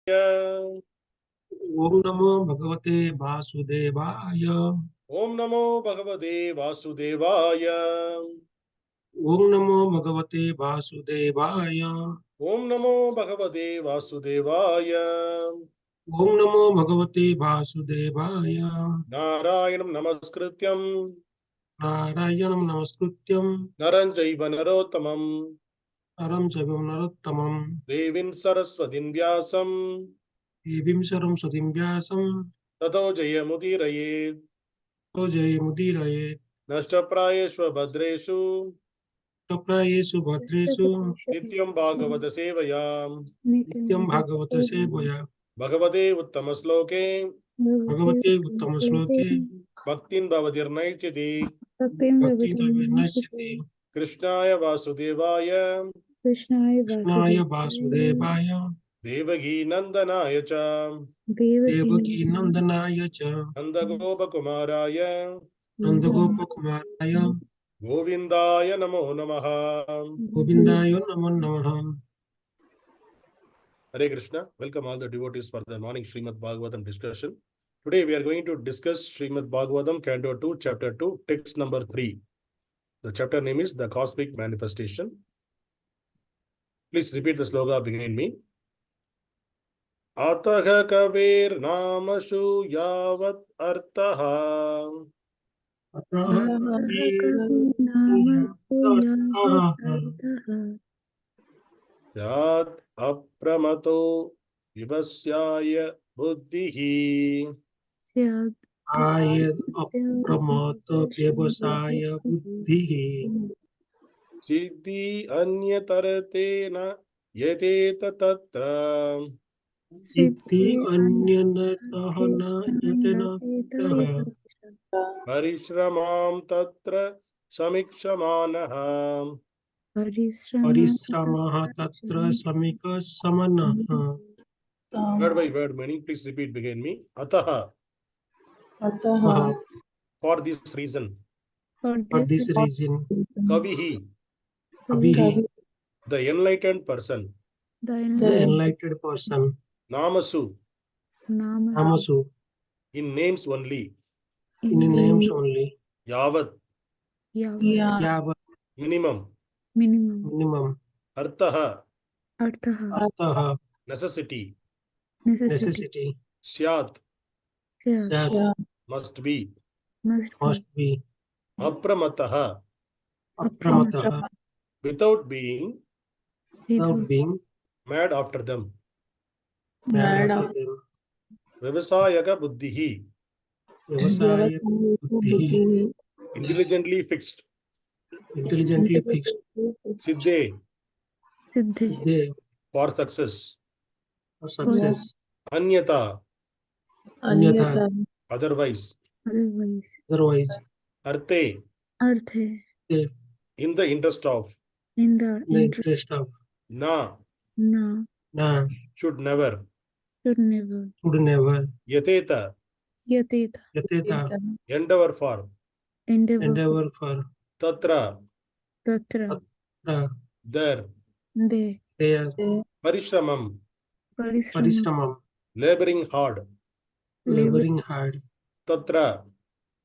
Om Namo Bhagavate Vasudevaya. Om Namo Bhagavate Vasudevaya. Om Namo Bhagavate Vasudevaya. Om Namo Bhagavate Vasudevaya. Om Namo Bhagavate Vasudevaya. Narayanam Namaskrityam Narayanam Namaskrityam Naram Chaiva Narottamam Naram Chaiva Narottamam Devim Saraswatim Vyasam Devim Saraswatim Vyasam Tato Jayamudiraye Jayamudiraye Nashtaprayeshva Bhadreshu Taprayesu Bhadresu Nityam Bhagavata Sevayam Nityam Bhagavata Sevaya Bhagavate Uttamasloke Bhagavate Uttamasloke Bhaktin Bhavatir Naichiti Bhakti Nashiti Krishnaya Vasudevaya Krishnaya Vasudevaya Devaki Nandanaya Cha Devaki Nandanaya Cha Nandagopa Kumaraya Nandagopa Kumaraya Govindaya Namo Namaha. Govindaya Namo Namaha. Hare Krishna. Welcome all the devotees for the morning Śrīmad-Bhāgavatam discussion. Today we are going to discuss Śrīmad-Bhāgavatam, Canto 2, Chapter 2, text number 3. The chapter name is The Cosmic Manifestation. Please repeat the sloga behind me. Ataha kavir namashu yavat artaha yat apramato vivasyaya buddhihi Ayat Apramoto Vyavasaya Buddhihi siddhi anyataratena yateta tatra Siddhi Anyanatahana Yatena Taha parishramam tatra samikshamaanaha. Parisramaha Tatra Samika Samanaha. Word by word meaning, please repeat behind me. Ataha, for this reason. For this reason, Kavihi, Kavihi, the enlightened person. the enlightened person, Namasu, Namasu, in names only. in names only, Yavat, Yavat, minimum. minimum, Artaha, Artaha, necessity. necessity, Syat, Sat, must be. must be, Apramataha, Apramataha, without being without being mad after them. mad after them. Vivasayaga buddhihi, Vyavasaya Buddhihi, intelligently fixed. intelligently fixed, Siddhe, Siddhe, for success. for success, Anyata, Anyatha, otherwise. otherwise, Arte, they, in the interest of. in the interest of, Na, Na, should never. should never, Yateta, Yateta, endeavor for. endeavor for, Tatra, Tatra, there. there, Parishramam, Parisramam, laboring hard. laboring hard, Tatra,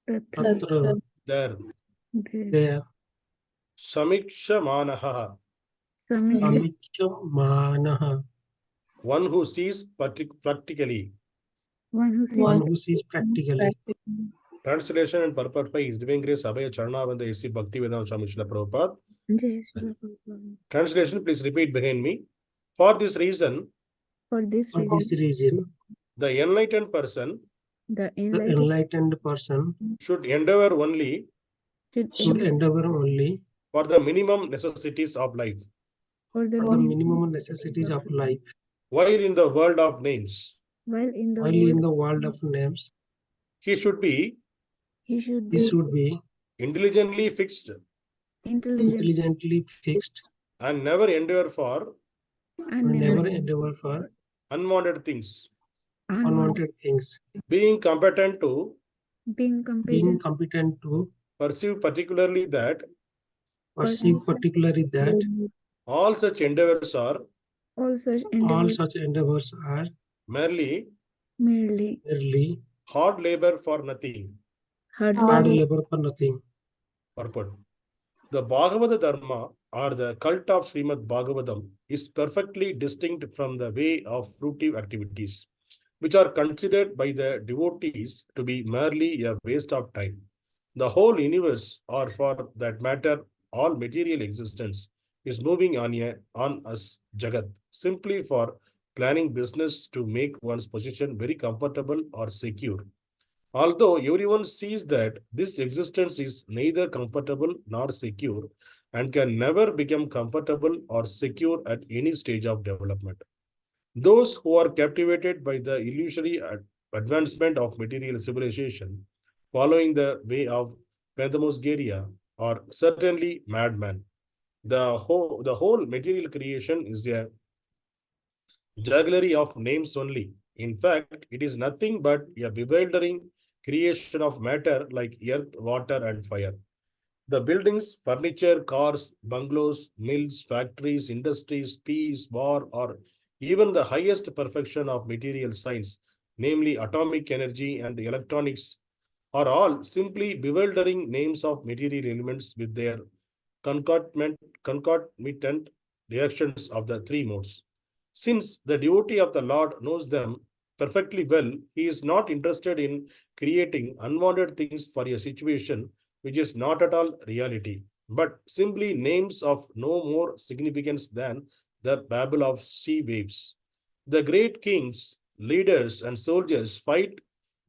Tatra, there. there, Samikshamanaha, Samiksham one who sees practically. one who sees practically. Translation and purport by His Divine Grace Abhaya Charnavanda A.C. Bhaktivedanta Swami Srila Prabhupada. Translation, please repeat behind me. For this reason, the enlightened person should endeavor only for the minimum necessities of life. While in the world of names, he should be intelligently fixed and never endeavor for unwanted things. Being competent to perceive particularly that all such endeavors are merely merely hard labor for nothing. hard labor for nothing. Purport. The Bhāgavata-dharma or the cult of Śrīmad-Bhāgavatam is perfectly distinct from the way of fruitive activities, which are considered by the devotees to be merely a waste of time. The whole universe, or for that matter, all material existence, is moving on as jagat, simply for planning business to make one's position very comfortable or secure. Although everyone sees that this existence is neither comfortable nor secure and can never become comfortable or secure at any stage of development. Those who are captivated by the illusory advancement of material civilization, following the way of phantasmagoria, are certainly madmen. The whole material creation is a jugglery of names only. In fact, it is nothing but a bewildering creation of matter like earth, water, and fire. The buildings, furniture, cars, bungalows, mills, factories, industries, peace, war, or even the highest perfection of material science, namely atomic energy and electronics, are all simply bewildering names of material elements with their concomitant reactions of the three modes. Since the devotee of the Lord knows them perfectly well, he is not interested in creating unwanted things for a situation which is not at all reality, but simply names of no more significance than the babble of sea waves. The great kings, leaders, and soldiers fight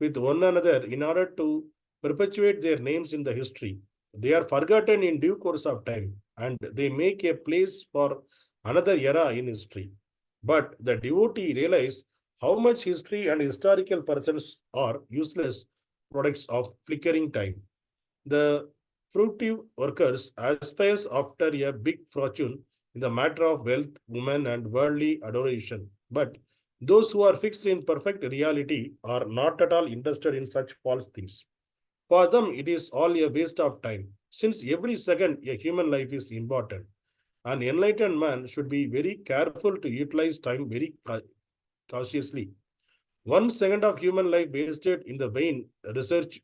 with one another in order to perpetuate their names in the history. They are forgotten in due course of time, and they make a place for another era in history. But the devotee realizes how much history and historical persons are useless products of flickering time. The fruitive workers aspires after a big fortune in the matter of wealth, women, and worldly adoration. But those who are fixed in perfect reality are not at all interested in such false things. For them, it is all a waste of time, since every second a human life is important. An enlightened man should be very careful to utilize time very cautiously. 1 second of human life wasted in the vain research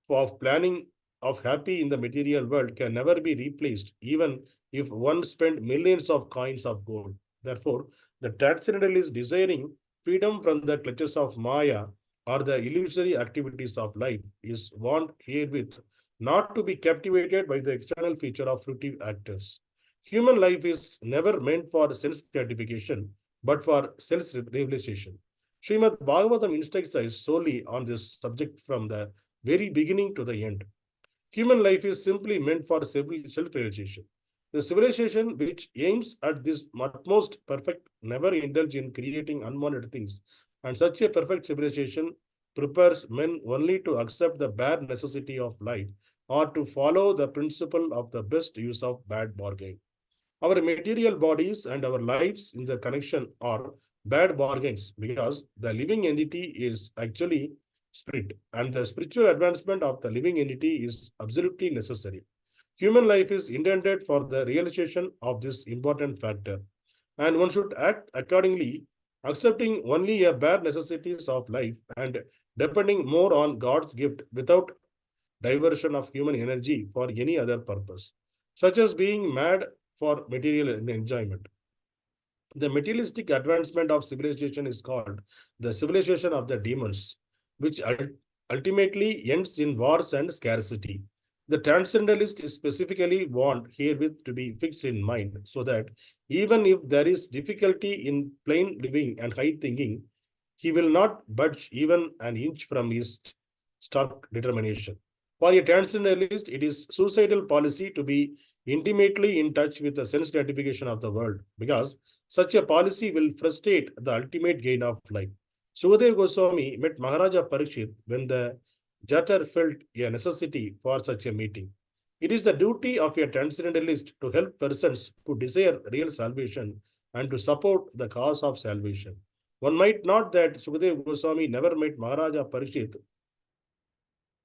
of planning of happy in the material world can never be replaced, even if one spent millions of coins of gold. Therefore, the transcendentalist desiring freedom from the clutches of māyā or the illusory activities of life is warned herewith not to be captivated by the external feature of fruitive actors. Human life is never meant for sense gratification, but for self-realization. Śrīmad Bhāgavatam instructs us solely on this subject from the very beginning to the end. Human life is simply meant for self-realization. The civilization which aims at this utmost perfect never indulge in creating unwanted things, and such a perfect civilization prepares men only to accept the bare necessity of life or to follow the principle of the best use of bad bargain. Our material bodies and our lives in the connection are bad bargains because the living entity is actually spirit, and the spiritual advancement of the living entity is absolutely necessary. Human life is intended for the realization of this important factor, and one should act accordingly, accepting only a bare necessities of life and depending more on God's gift without diversion of human energy for any other purpose, such as being mad for material enjoyment. The materialistic advancement of civilization is called the civilization of the demons, which ultimately ends in wars and scarcity. The transcendentalist is specifically warned herewith to be fixed in mind, so that even if there is difficulty in plain living and high thinking, he will not budge even an inch from his stark determination. For a transcendentalist, it is suicidal policy to be intimately in touch with the sense gratification of the world, because such a policy will frustrate the ultimate gain of life. Śukadeva Gosvāmī met Mahārāja Parīkṣit when the latter felt a necessity for such a meeting. It is the duty of a transcendentalist to help persons who desire real salvation and to support the cause of salvation. One might note that Śukadeva Gosvāmī never met Mahārāja Parīkṣit.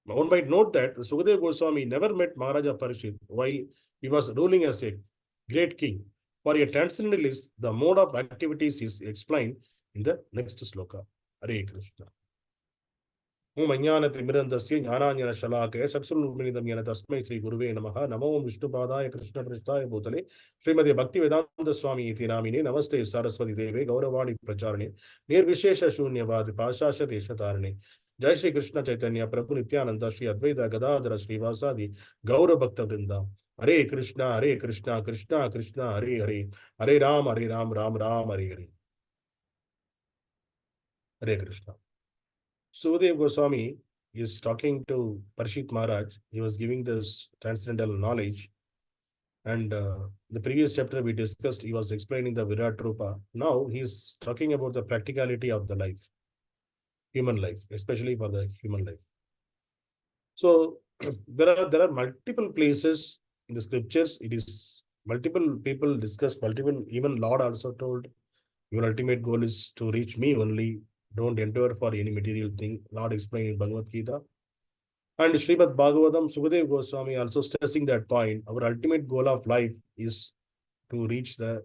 One might note that Śukadeva Gosvāmī never met Mahārāja Parīkṣit while he was ruling as a great king. For a transcendentalist, the mode of activities is explained in the next sloka. Hare Krishna. Om Ajnana-timirandasya jnananjana-shalakaya chakshurunmilitam tasmai Sri Guruve Namaha Namo Vishnupadaya Krishna Prasthaya Bhutale Śrīmad Bhakti-vedanta Swami iti namine Namaste Saraswati Deve Gauravani Pracharane Nirvishesha Shunyavad Pashasha Deshatarane Jai Shri Krishna Chaitanya Prabhu Nityananda Shri Advaita Gadadhara Srivasadi Gaura Bhakta Vrinda. Hare Krishna, Hare Krishna, Krishna Krishna, Hare Hare, Hare Ram, Hare Ram, Ram Ram, Hare Hare. Hare Krishna. Śukadeva Gosvāmī is talking to Parīkṣit Maharaj. He was giving this transcendental knowledge. And the previous chapter we discussed, he was explaining the Virat Rupa. Now he's talking about the practicality of the life, human life, especially for the human life. So there are multiple places in the scriptures. It is multiple people discussed, multiple, even Lord also told, your ultimate goal is to reach me only. Don't endeavor for any material thing. Lord explained in Bhagavad Gita. And Śrīmad-Bhāgavatam, Śukadeva Gosvāmī also stressing that point. Our ultimate goal of life is to reach the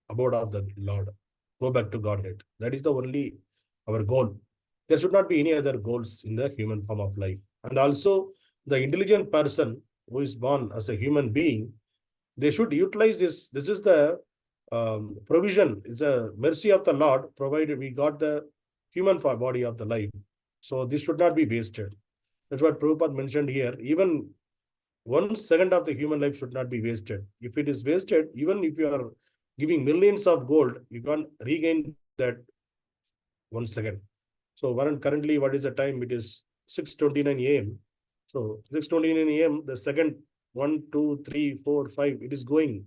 abode of the Lord. Go back to Godhead. That is the only our goal. There should not be any other goals in the human form of life. And also, the intelligent person who is born as a human being, they should utilize this. This is the provision. It's a mercy of the Lord, provided we got the human body of the life. So this should not be wasted. That's what Prabhupada mentioned here. Even 1 second of the human life should not be wasted. If it is wasted, even if you are giving millions of gold, you can't regain that 1 second. So currently, what is the time? It is 6:29 a.m. So 6:29 a.m., the second 1, 2, 3, 4, 5, it is going.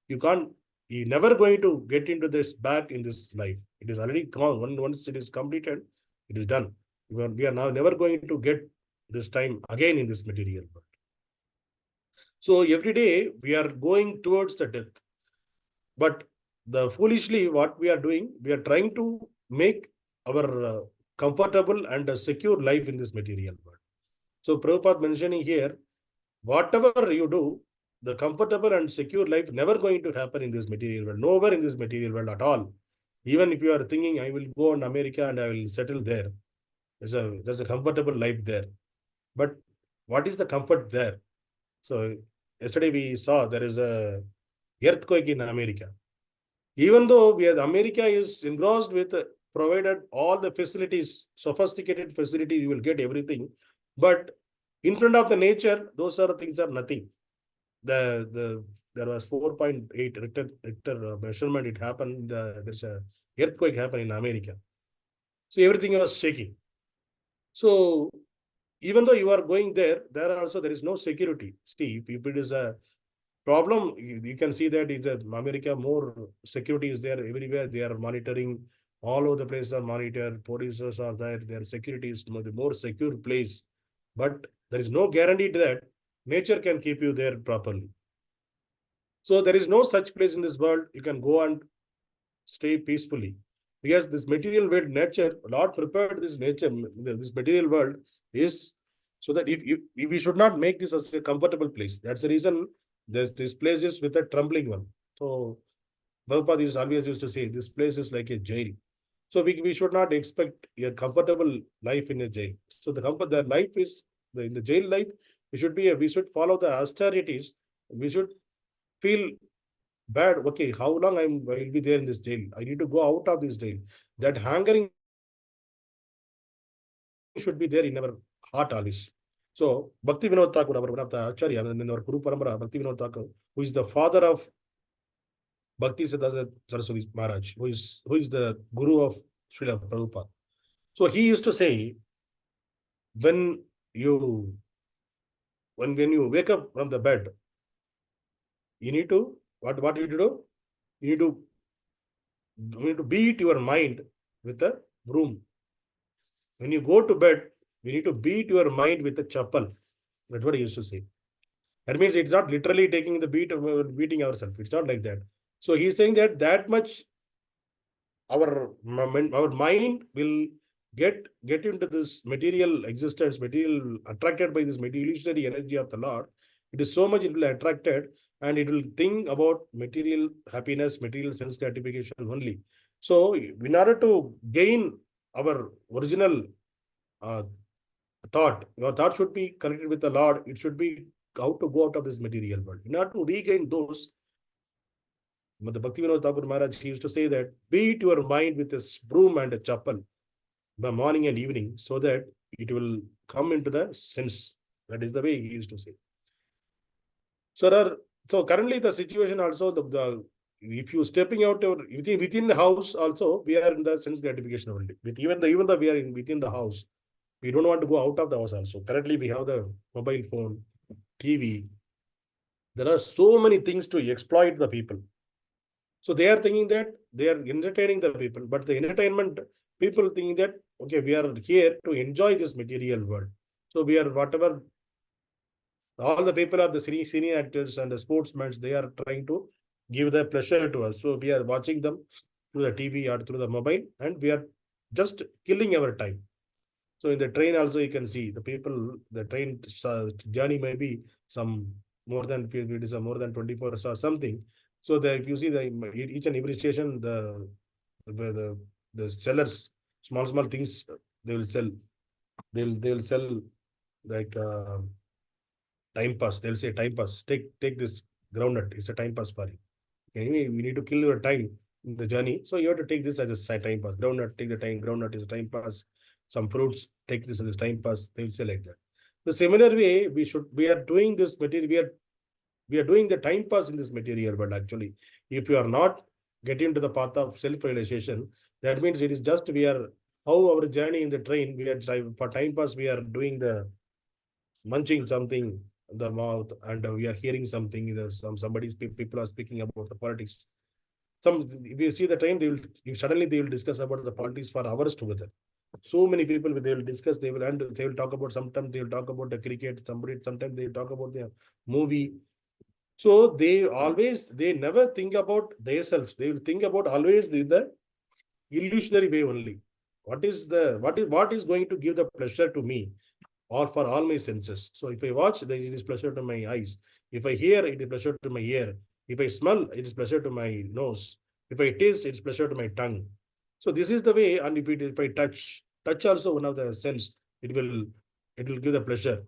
You're never going to get into this back in this life. It is already gone. Once it is completed, it is done. We are now never going to get this time again in this material world. So every day we are going towards the death. But foolishly, what we are doing, we are trying to make our comfortable and a secure life in this material world. So Prabhupada mentioning here, whatever you do, the comfortable and secure life never going to happen in this material world, nowhere in this material world at all. Even if you are thinking, I will go in America and I will settle there. There's a comfortable life there. But what is the comfort there? So yesterday we saw there is a earthquake in America. Even though America is engrossed with provided all the facilities, sophisticated facilities, you will get everything. But in front of the nature, those things are nothing. There was 4.8 Richter measurement. It happened. There's a earthquake happened in America. So everything was shaking. So even though you are going there is no security. See, if it is a problem, you can see that it's America, more security is there everywhere. They are monitoring, all over the places are monitored, police are there, their security is the more secure place. But there is no guarantee that nature can keep you there properly. So there is no such place in this world you can go and stay peacefully. Because this material world, nature, Lord prepared this nature, this material world is so that if we should not make this as a comfortable place. That's the reason this place is with a trembling one. So Prabhupada always used to say, this place is like a jail. So we should not expect a comfortable life in a jail. So the life is in the jail life. We should follow the austerities. We should feel bad. Okay, how long I will be there in this jail? I need to go out of this jail. That hankering should be there in our heart always. So Bhakti Vinod Thakur, one of the Acharya in our Guru Parampara, Bhakti Vinod Thakur, who is the father of Bhakti Siddhanta Saraswati Maharaj, who is the Guru of Srila Prabhupada. So he used to say, when you wake up from the bed, you need to what you need to do? You need to beat your mind with a broom. When you go to bed, you need to beat your mind with a chappal. That's what he used to say. That means it's not literally taking the beating ourselves. It's not like that. So he's saying that much our mind will get into this material existence, attracted by this illusory energy of the Lord. It is so much it will attracted and it will think about material happiness, material sense gratification only. So in order to gain our original thought, your thought should be connected with the Lord. It should be how to go out of this material world. In order to regain those, the Bhaktivinoda Thakur Maharaj, he used to say that beat your mind with a broom and a chapel the morning and evening, so that it will come into the sense. That is the way he used to say. So currently the situation also, the if you stepping out within the house also, we are in the sense gratification only. With even the we are within the house, we don't want to go out of the house also. Currently we have the mobile phone, TV. There are so many things to exploit the people. So they are thinking that they are entertaining the people, but the entertainment people thinking that, okay, we are here to enjoy this material world. So we are whatever, all the people are the senior actors and the sportsmen, they are trying to give the pleasure to us. So we are watching them through the TV or through the mobile, and we are just killing our time. So in the train also you can see the people, the train journey may be some more than, it is a more than 24 hours or something. So that if you see the each and every station, the sellers, small things they will sell. They'll sell like time pass. They'll say time pass. Take this groundnut. It's a time pass for you. Anyway, you need to kill your time in the journey. So you have to take this as a time pass. Groundnut, take the time. Groundnut is a time pass. Some fruits, take this as a time pass. They will say like that. The similar way, we are doing this material. We are doing the time pass in this material, but actually, if you are not getting to the path of self-realization, that means it is just we are how our journey in the train. We are driving for time pass. We are doing the munching something in the mouth, and we are hearing something. Somebody's people are speaking about the politics. If you see the train, suddenly they will discuss about the politics for hours together. So many people they will discuss. They will talk about, sometimes they will talk about the cricket. Sometimes they will talk about the movie. So they never think about themselves. They will think about always the illusionary way only. What is going to give the pleasure to me, or for all my senses? So if I watch, then it is pleasure to my eyes. If I hear, it is pleasure to my ear. If I smell, it is pleasure to my nose. If I taste, it's pleasure to my tongue. So this is the way. And if I touch also one of the sense, it will give the pleasure.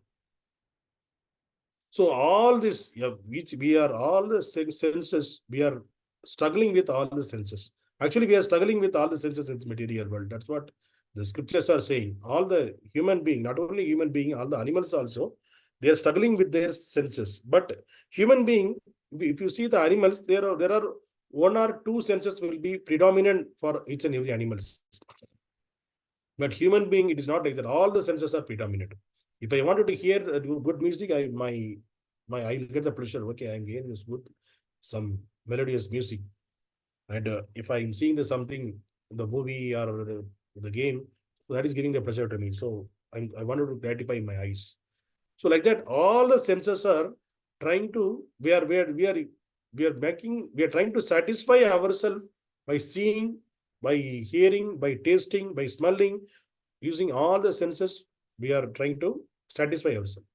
So all this, yeah, which we are all the senses, we are struggling with all the senses. Actually, we are struggling with all the senses in this material world. That's what the scriptures are saying. All the human being, not only human being, all the animals also, they are struggling with their senses. But human being, if you see the animals, there are one or two senses will be predominant for each and every animals. But human being, it is not like that. All the senses are predominant. If I wanted to hear good music, I will get the pleasure. Okay, I'm hearing this good, some melodious music. And if I'm seeing something, the movie or the game, that is giving the pleasure to me. So I wanted to gratify my eyes. So like that, all the senses are trying to, we are trying to satisfy ourselves by seeing, by hearing, by tasting, by smelling, using all the senses, we are trying to satisfy ourselves.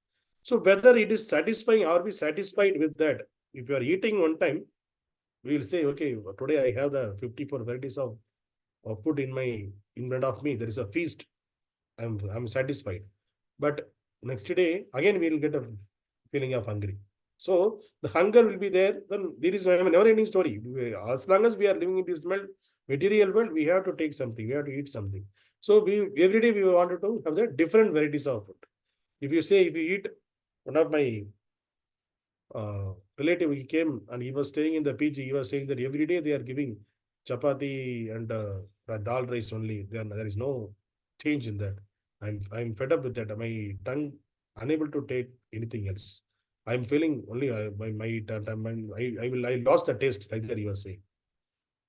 So whether it is satisfying, are we satisfied with that? If you are eating one time, we will say, okay, today I have the 54 varieties of food in front of me. There is a feast. I'm satisfied. But next day, again, we will get a feeling of hungry. So the hunger will be there. Then there is a never-ending story. As long as we are living in this material world, we have to take something. We have to eat something. So every day we wanted to have the different varieties of food. If you eat, one of my relative, he came and he was staying in the PG. He was saying that every day they are giving chapati and dal rice only. There is no change in that. I'm fed up with that. My tongue unable to take anything else. I'm feeling only I lost the taste, like that he was saying.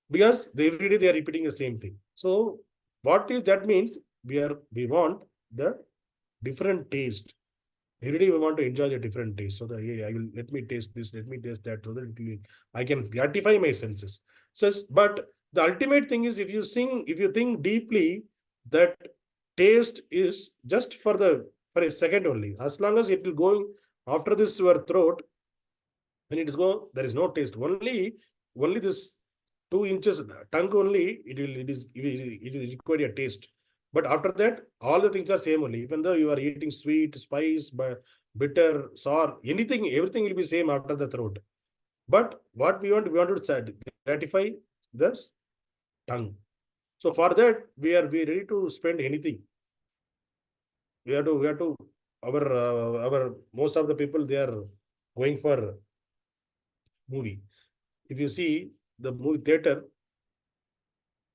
Because every day they are repeating the same thing. So what is that means? We want the different taste. Every day we want to enjoy the different taste. So let me taste this, let me taste that, so that I can gratify my senses. But the ultimate thing is, if you think deeply, that taste is just for a second only. As long as it will go after this your throat, when it is go, there is no taste. Only this 2 inches tongue only, it is required a taste. But after that, all the things are same only. Even though you are eating sweet, spice, bitter, sour, anything, everything will be same after the throat. But what we want to gratify this tongue. So for that, we ready to spend anything. We have to our most of the people, they are going for movie. If you see the movie theater,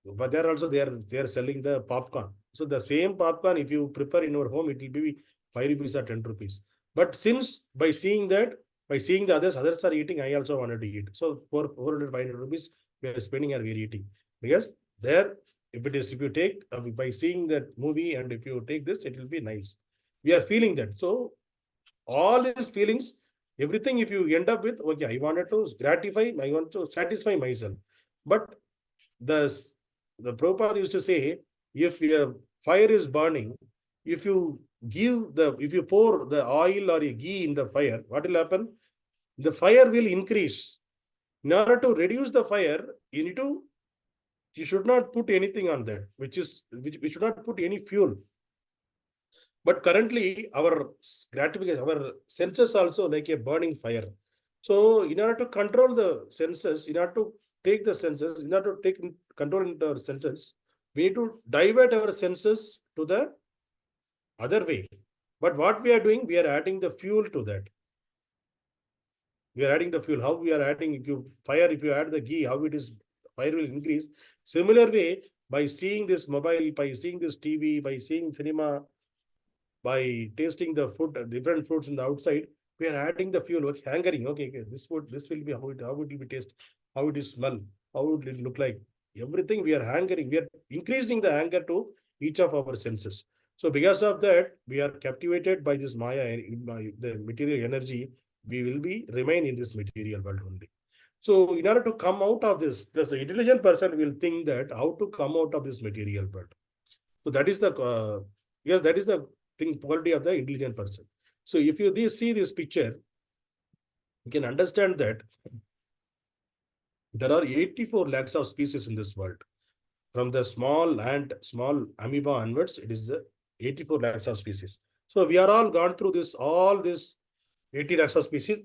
but there also they are selling the popcorn. So the same popcorn, if you prepare in your home, it will be 5 rupees or 10 rupees. But since by seeing that, by seeing the others are eating, I also wanted to eat. So for 400, 500 rupees, we are spending and we are eating. Because there, if you take by seeing that movie and if you take this, it will be nice. We are feeling that. So all these feelings, everything, if you end up with, okay, I wanted to gratify, I want to satisfy myself. But the Prabhupada used to say, if your fire is burning, if you pour the oil or a ghee in the fire, what will happen? The fire will increase. In order to reduce the fire, you should not put anything on that, which we should not put any fuel. But currently, our gratification, our senses also like a burning fire. So in order to control the senses, in order to take the senses, in order to take control into our senses, we need to divert our senses to the other way. But what we are doing, we are adding the fuel to that. We are adding the fuel. How we are adding, if you add the ghee, how it is, fire will increase. Similar way, by seeing this mobile, by seeing this TV, by seeing cinema, by tasting the food, different foods in the outside, we are adding the fuel. Okay, hankering. Okay, this food, this will be how it will be taste, how it is smell, how it will look like. Everything we are hankering. We are increasing the anger to each of our senses. So because of that, we are captivated by this māyā, by the material energy. We will remain in this material world only. So in order to come out of this, the intelligent person will think that how to come out of this material world. So that is the yes, that is the quality of the intelligent person. So if you see this picture, you can understand that there are 84 lakhs of species in this world. From the small ant, small amoeba onwards, it is 84 lakhs of species. So we are all gone through all this 80 lakhs of species.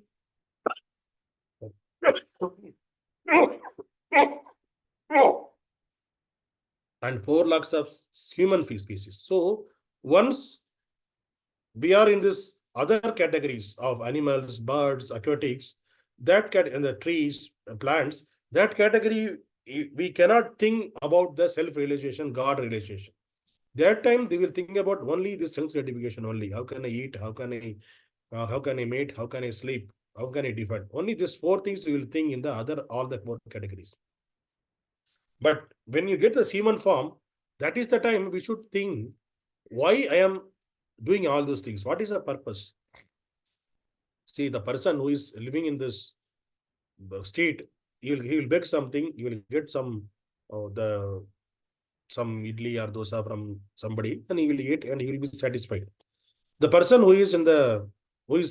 And 4 lakhs of human species. So once we are in this other categories of animals, birds, aquatics, and the trees, plants, that category, we cannot think about the self-realization, God realization. That time they will think about only this sense gratification only. How can I eat? How can I mate? How can I sleep? How can I defend? Only these 4 things you will think in all the 4 categories. But when you get the human form, that is the time we should think, why I am doing all those things? What is the purpose? See, the person who is living in this street, he will beg something, he will get some idli or dosa from somebody, and he will eat and he will be satisfied. The person who is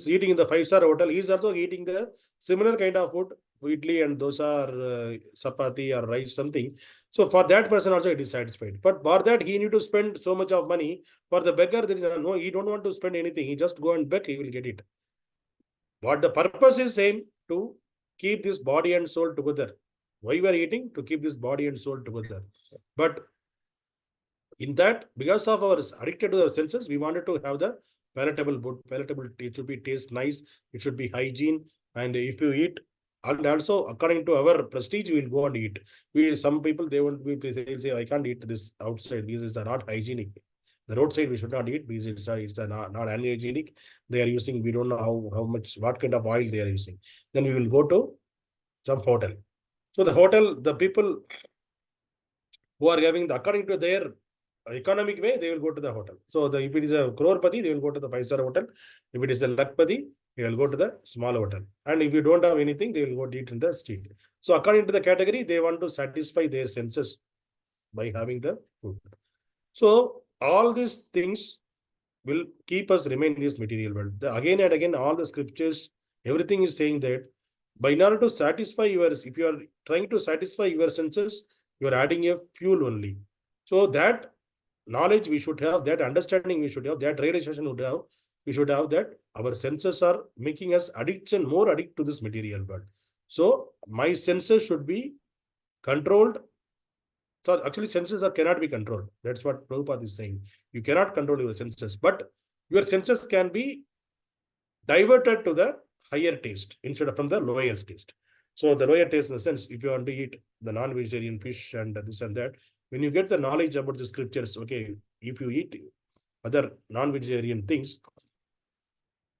eating in the 5-star hotel, he is also eating the similar kind of food, idli and dosa or chapati or rice, something. So for that person also it is satisfied. But for that he need to spend so much of money. For the beggar, there is no, he don't want to spend anything. He just go and beg, he will get it. What the purpose is same, to keep this body and soul together. Why we are eating? To keep this body and soul together. But in that, because of our addicted to our senses, we wanted to have the palatable food. Palatable, it should be taste nice, it should be hygiene. And if you eat, and also according to our prestige, we will go and eat. Some people, they say, I can't eat this outside because it's not hygienic. The roadside we should not eat because it's not unhygienic. They are using, we don't know what kind of oil they are using. Then we will go to some hotel. So the hotel, the people who are having, according to their economic way, they will go to the hotel. So if it is a crorepati, they will go to the 5-star hotel. If it is a lakpati, they will go to the small hotel. And if you don't have anything, they will go eat in the street. So according to the category, they want to satisfy their senses by having the food. So all these things will keep us remain in this material world. Again and again, all the scriptures, everything is saying that But in order to satisfy yours, if you are trying to satisfy your senses, you are adding a fuel only. So that knowledge we should have, that understanding we should have, that realization we should have that our senses are making us more addict to this material world. So my senses should be controlled. So actually senses cannot be controlled. That's what Prabhupada is saying. You cannot control your senses, but your senses can be diverted to the higher taste instead of from the lower taste. So the lower taste in the sense, if you want to eat the non-vegetarian fish and this and that, when you get the knowledge about the scriptures, okay, if you eat other non-vegetarian things,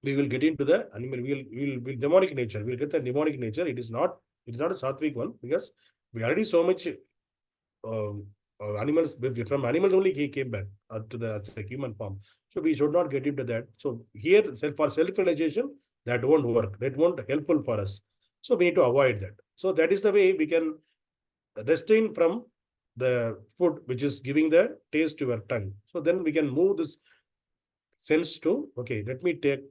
we will get into the animal, we'll demonic nature. We'll get the demonic nature. It's not a sattvic one, because we already so much animals, from animals only he came back to the human form. So we should not get into that. So here for self-realization, that won't work. That won't helpful for us. So we need to avoid that. So that is the way we can restrain from the food which is giving the taste to your tongue. So then we can move this sense to, okay, let me take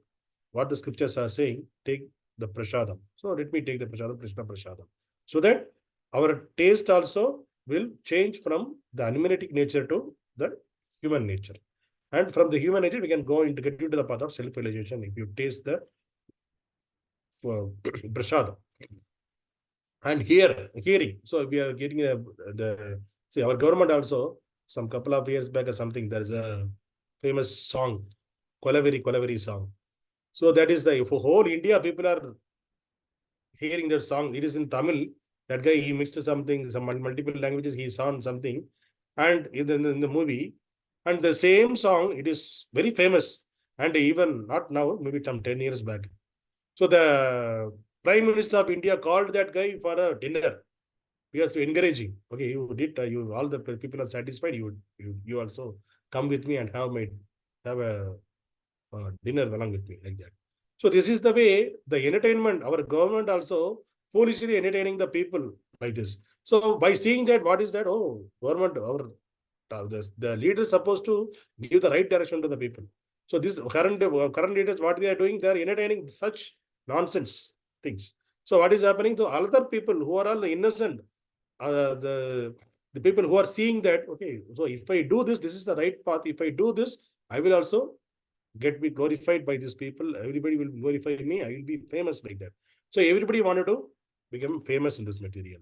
what the scriptures are saying, take the prasadam. So let me take the prasadam, Krishna prasadam. So that our taste also will change from the animalistic nature to the human nature. And from the human nature, we can get into the path of self-realization if you taste the prasadam. And hearing. So we are getting see, our government also, some couple of years back or something, there is a famous song, Kolaveri song. So that is for whole India, people are hearing that song. It is in Tamil. That guy, he mixed something, some multiple languages, he sound something. And in the movie, and the same song, it is very famous. And even not now, maybe some 10 years back. So the Prime Minister of India called that guy for a dinner. Because to encourage him. Okay, you did, you all the people are satisfied. You also come with me and have a dinner along with me, like that. So this is the way the entertainment, our government also foolishly entertaining the people like this. So by seeing that, what is that? Oh, government, the leader is supposed to give the right direction to the people. So this current leaders, what they are doing, they are entertaining such nonsense things. So what is happening to other people who are all innocent, the people who are seeing that, okay, so if I do this, this is the right path. If I do this, I will also be glorified by these people. Everybody will glorify me. I will be famous like that. So everybody wanted to become famous in this material.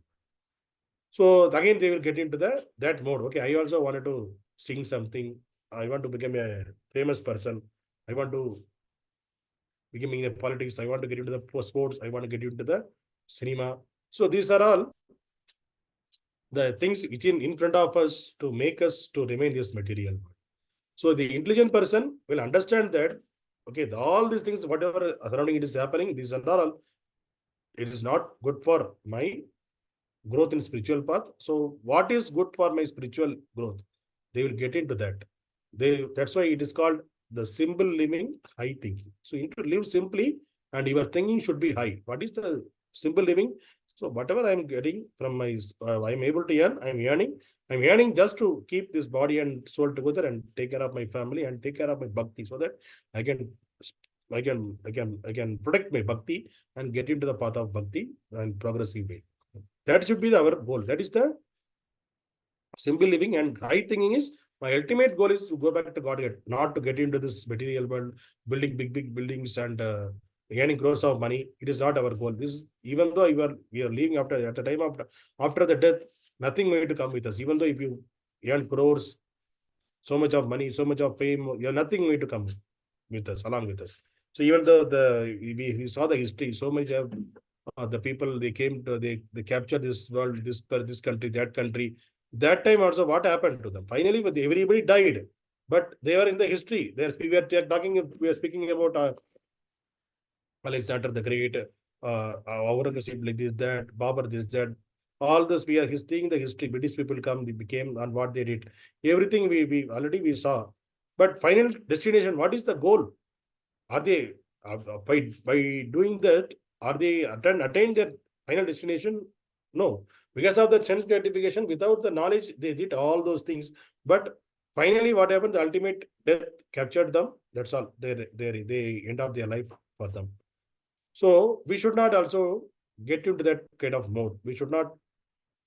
So again, they will get into that mode. Okay, I also wanted to sing something. I want to become a famous person. I want to become in the politics. I want to get into the sports. I want to get into the cinema. So these are all the things which in front of us to make us to remain this material. So the intelligent person will understand that, okay, all these things, whatever surrounding it is happening, these are all, it is not good for my growth in spiritual path. So what is good for my spiritual growth? They will get into that. That's why it is called the simple living, high thinking. So you need to live simply and your thinking should be high. What is the simple living? So whatever I'm getting from my, I'm able to earn, I'm earning just to keep this body and soul together and take care of my family and take care of my bhakti, so that I can protect my bhakti and get into the path of bhakti and progressive way. That should be our goal. That is the simple living. And high thinking is, my ultimate goal is to go back to Gaudiya, not to get into this material world, building big buildings and earning crores of money. It is not our goal. This is, even though we are leaving at the time after the death, nothing going to come with us. Even though if you earn crores, so much of money, so much of fame, you have nothing going to come with us, along with us. So even though we saw the history, so much of the people, they came to, they captured this world, this country, that country. That time also, what happened to them? Finally, everybody died, but they were in the history. We are speaking about Alexander the Great, Aurangzeb, like this, that, Babur, this, that. All this we are seeing the history. British people come, they became, and what they did. Everything we already we saw. But final destination, what is the goal? Are they by doing that? Are they attain their final destination? No, because of the sense gratification, without the knowledge, they did all those things. But finally, what happened? The ultimate death captured them. That's all. They end up their life for them. So we should not also get into that kind of mode. We should not,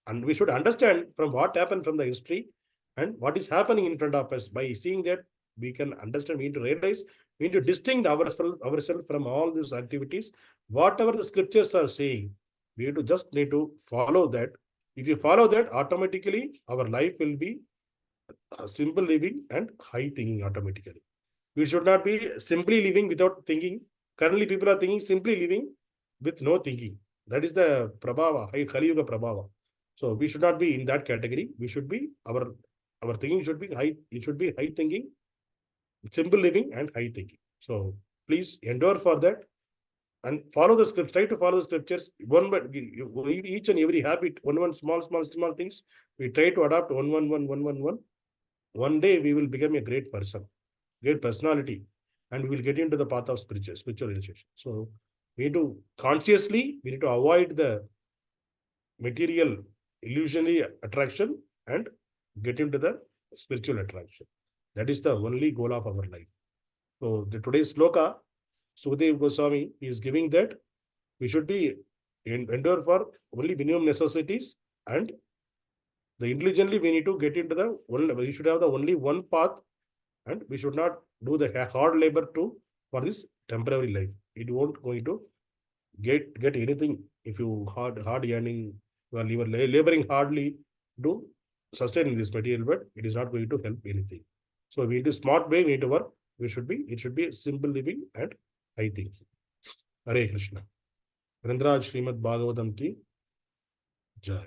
and we should understand from what happened from the history and what is happening in front of us. By seeing that, we can understand, we need to realize, we need to distinct ourselves from all these activities. Whatever the scriptures are saying, we need to follow that. If you follow that, automatically our life will be simple living and high thinking automatically. We should not be simply living without thinking. Currently, people are thinking simply living with no thinking. That is the prabhava, high Kali Yuga prabhava. So we should not be in that category. We should be, our thinking should be high. It should be high thinking, simple living, and high thinking. So please endure for that and follow the scripts. Try to follow the scriptures. One by each and every habit, one small things. We try to adopt one. One day we will become a great person, great personality, and we will get into the path of spiritual initiation. So we need to consciously, we need to avoid the material illusionary attraction and get into the spiritual attraction. That is the only goal of our life. So the today's sloka, Śukadeva Gosvāmī is giving that we should be endure for only minimum necessities, and the intelligently we need to get into the one. We should have the only one path, and we should not do the hard labor for this temporary life. It won't going to get anything if you hard earning. Well, you are laboring hardly to sustain this material, but it is not going to help anything. So we need a smart way, we need to work. It should be simple living and high thinking. Hare Krishna. Grandhāraj Śrīmad-Bhāgavatam ki jai.